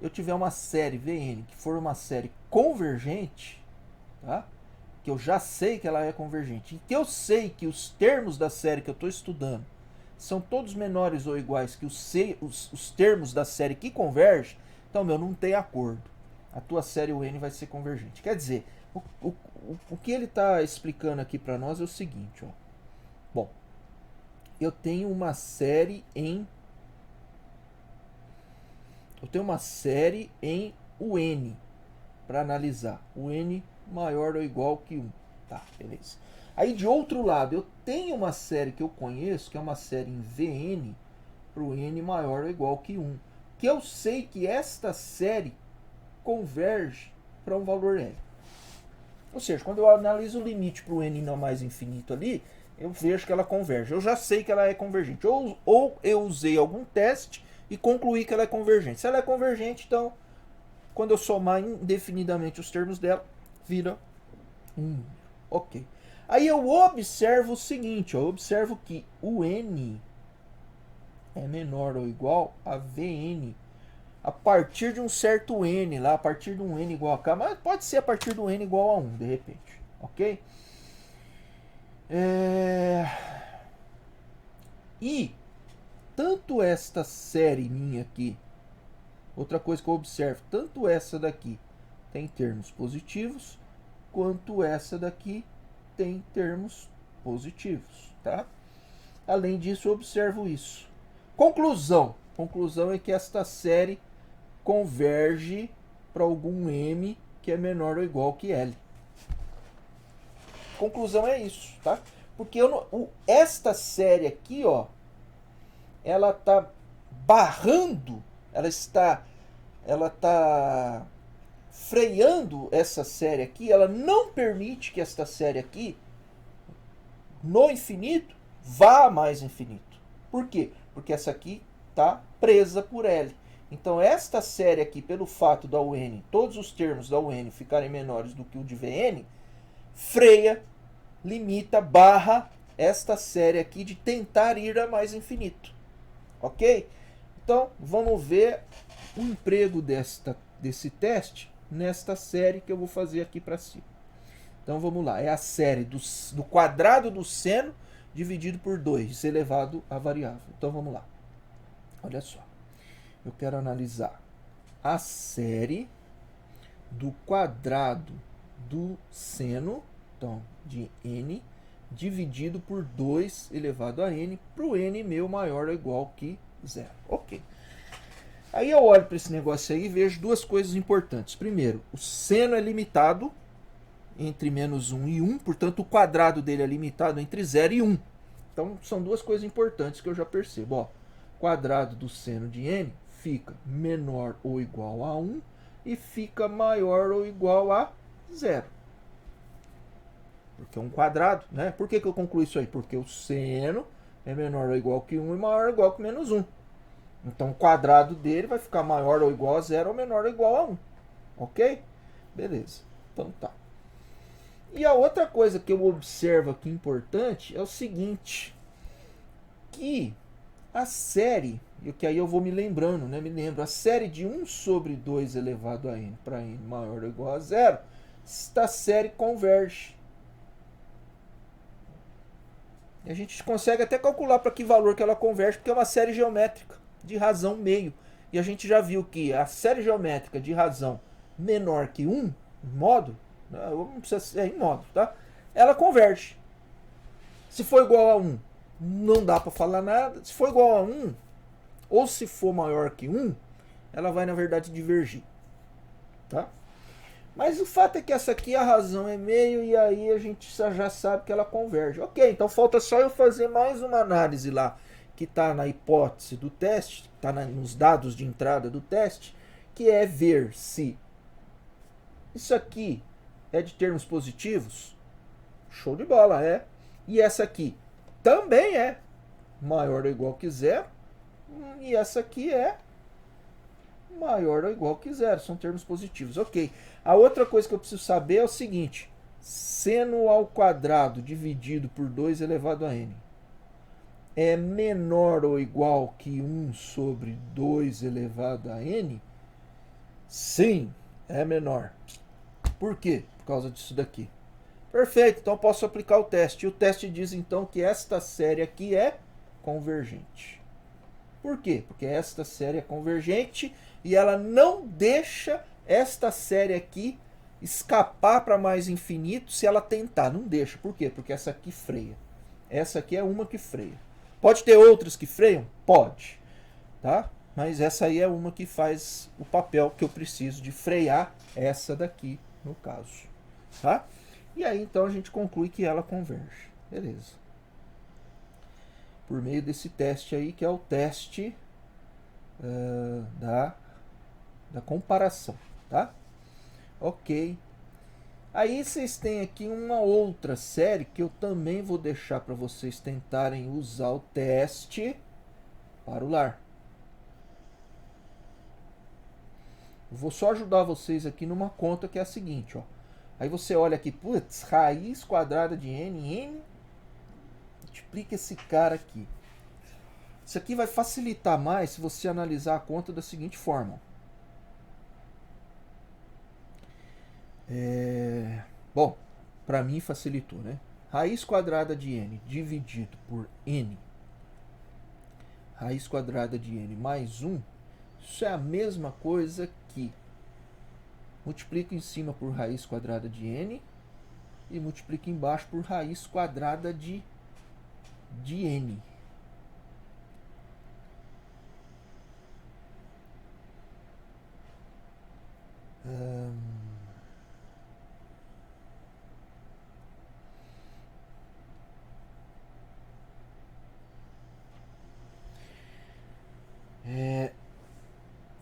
eu tiver uma série Vn que for uma série convergente, tá? Que eu já sei que ela é convergente, e que eu sei que os termos da série que eu estou estudando são todos menores ou iguais que os termos da série que converge, então, não tem acordo. A tua série UN vai ser convergente. Quer dizer, o que ele está explicando aqui para nós é o seguinte, ó. Bom, eu tenho uma série em UN para analisar. UN maior ou igual que 1. Tá, beleza. Aí de outro lado, eu tenho uma série que eu conheço, que é uma série em Vn para o N maior ou igual que 1. Que eu sei que esta série converge para um valor L. Ou seja, quando eu analiso o limite para o N não mais infinito ali, eu vejo que ela converge. Eu já sei que ela é convergente. Ou eu usei algum teste e concluí que ela é convergente. Se ela é convergente, então, quando eu somar indefinidamente os termos dela, vira 1. Ok. Aí eu observo o seguinte, ó, eu observo que o N é menor ou igual a Vn a partir de um certo N lá, a partir de um N igual a K, mas pode ser a partir do N igual a 1, de repente, ok? E tanto esta série minha aqui, outra coisa que eu observo, tanto essa daqui tem termos positivos, quanto essa daqui tem termos positivos, tá? Além disso, eu observo isso. Conclusão é que esta série converge para algum M que é menor ou igual que L. Conclusão é isso, tá? Porque esta série aqui, ó, ela tá barrando, ela está freando essa série aqui, ela não permite que esta série aqui, no infinito, vá a mais infinito. Por quê? Porque essa aqui está presa por L. Então esta série aqui, pelo fato da UN, todos os termos da UN ficarem menores do que o de Vn, freia, limita, barra esta série aqui de tentar ir a mais infinito. Ok? Então vamos ver o emprego desse teste nesta série que eu vou fazer aqui para cima. Então vamos lá, é a série do quadrado do seno dividido por 2 elevado à variável. Então vamos lá. Olha só. Eu quero analisar a série do quadrado do seno, então, de n, dividido por 2 elevado a n, para o n meu maior ou igual que 0. Ok. Aí eu olho para esse negócio aí e vejo duas coisas importantes. Primeiro, o seno é limitado entre menos 1 e 1, portanto o quadrado dele é limitado entre 0 e 1. Então são duas coisas importantes que eu já percebo. Ó, quadrado do seno de n fica menor ou igual a 1 e fica maior ou igual a 0. Porque é um quadrado, né? Por que eu concluo isso aí? Porque o seno é menor ou igual que 1 e maior ou igual que menos 1. Então o quadrado dele vai ficar maior ou igual a 0 ou menor ou igual a 1. Ok? Beleza. Então tá. E a outra coisa que eu observo aqui importante é o seguinte, que a série, e que aí eu vou me lembrando, né? Me lembro, a série de 1 sobre 2 elevado a n para n maior ou igual a 0, esta série converge. E a gente consegue até calcular para que valor que ela converge, porque é uma série geométrica de razão meio. e a gente já viu que a série geométrica de razão menor que 1, em modo, não precisa ser em modo, tá? Ela converge. Se for igual a 1, não dá para falar nada. Se for igual a 1, ou se for maior que 1, ela vai na verdade divergir, tá? Mas o fato é que essa aqui a razão é meio e aí a gente já sabe que ela converge. Ok, então falta só eu fazer mais uma análise lá que está na hipótese do teste, está nos dados de entrada do teste, que é ver se isso aqui é de termos positivos. Show de bola, é. E essa aqui também é maior ou igual que zero. E essa aqui é maior ou igual que zero. São termos positivos. Ok. A outra coisa que eu preciso saber é o seguinte. Seno ao quadrado dividido por 2 elevado a n é menor ou igual que 1 sobre 2 elevado a n? Sim, é menor. Por quê? Por causa disso daqui. Perfeito, então posso aplicar o teste. E o teste diz então que esta série aqui é convergente. Por quê? Porque esta série é convergente e ela não deixa esta série aqui escapar para mais infinito se ela tentar. Não deixa. Por quê? Porque essa aqui freia. Essa aqui é uma que freia. Pode ter outras que freiam? Pode. Tá? Mas essa aí é uma que faz o papel que eu preciso de frear essa daqui, no caso. Tá? E aí então a gente conclui que ela converge. Beleza. Por meio desse teste aí, que é o teste da comparação. Tá? Ok. Aí vocês têm aqui uma outra série que eu também vou deixar para vocês tentarem usar o teste para o lar. Eu vou só ajudar vocês aqui numa conta que é a seguinte, ó. Aí você olha aqui, putz, raiz quadrada de n, multiplica esse cara aqui. Isso aqui vai facilitar mais se você analisar a conta da seguinte forma. Bom, para mim facilitou, né? Raiz quadrada de n dividido por n, raiz quadrada de n mais 1, isso é a mesma coisa que multiplico em cima por raiz quadrada de n e multiplico embaixo por raiz quadrada de n.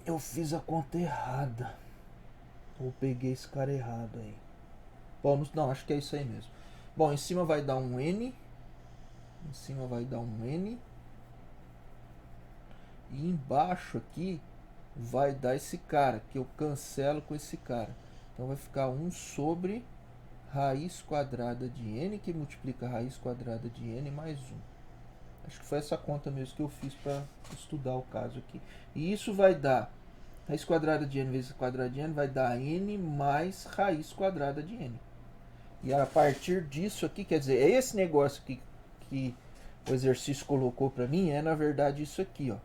Eu fiz a conta errada. Ou peguei esse cara errado aí. Bom, não, acho que é isso aí mesmo. Bom, em cima vai dar um n. Em cima vai dar um n. E embaixo aqui vai dar esse cara, que eu cancelo com esse cara. Então vai ficar 1 sobre raiz quadrada de n, que multiplica a raiz quadrada de n mais 1. Acho que foi essa conta mesmo que eu fiz para estudar o caso aqui. E isso vai dar raiz quadrada de n vezes quadrado de n, vai dar n mais raiz quadrada de n. E a partir disso aqui, quer dizer, esse negócio aqui que o exercício colocou para mim é na verdade isso aqui, ó.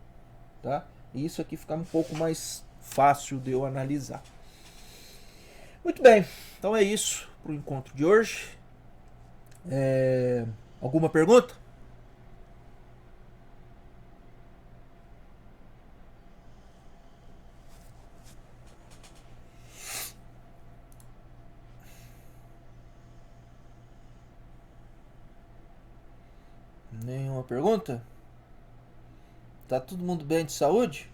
Tá? E isso aqui fica um pouco mais fácil de eu analisar. Muito bem, então é isso para o encontro de hoje. Alguma pergunta? Nenhuma pergunta? Tá todo mundo bem de saúde?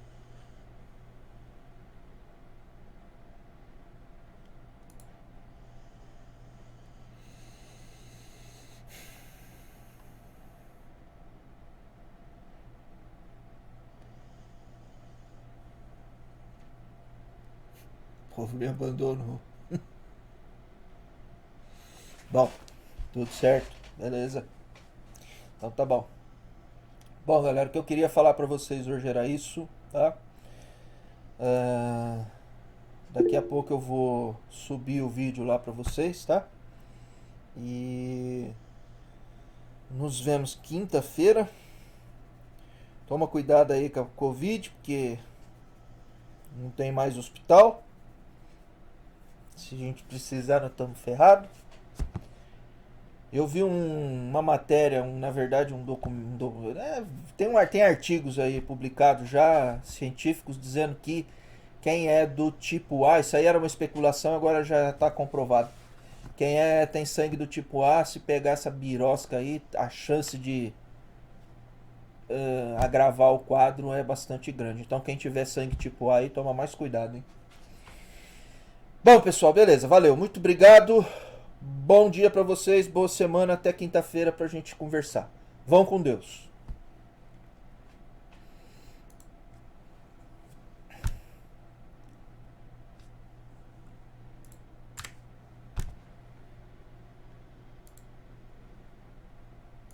O povo me abandonou. Bom, tudo certo, beleza. Então tá bom. Bom, galera, o que eu queria falar pra vocês hoje era isso, tá? Daqui a pouco eu vou subir o vídeo lá pra vocês, tá? E nos vemos quinta-feira. Toma cuidado aí com a Covid, porque não tem mais hospital. Se a gente precisar, nós estamos ferrados. Eu vi uma matéria, na verdade, tem artigos aí publicados já, científicos, dizendo que quem é do tipo A, isso aí era uma especulação, agora já está comprovado. Quem tem sangue do tipo A, se pegar essa birosca aí, a chance de agravar o quadro é bastante grande. Então quem tiver sangue tipo A aí, toma mais cuidado, hein? Bom, pessoal, beleza, valeu, muito obrigado. Bom dia pra vocês, boa semana, até quinta-feira pra gente conversar. Vão com Deus.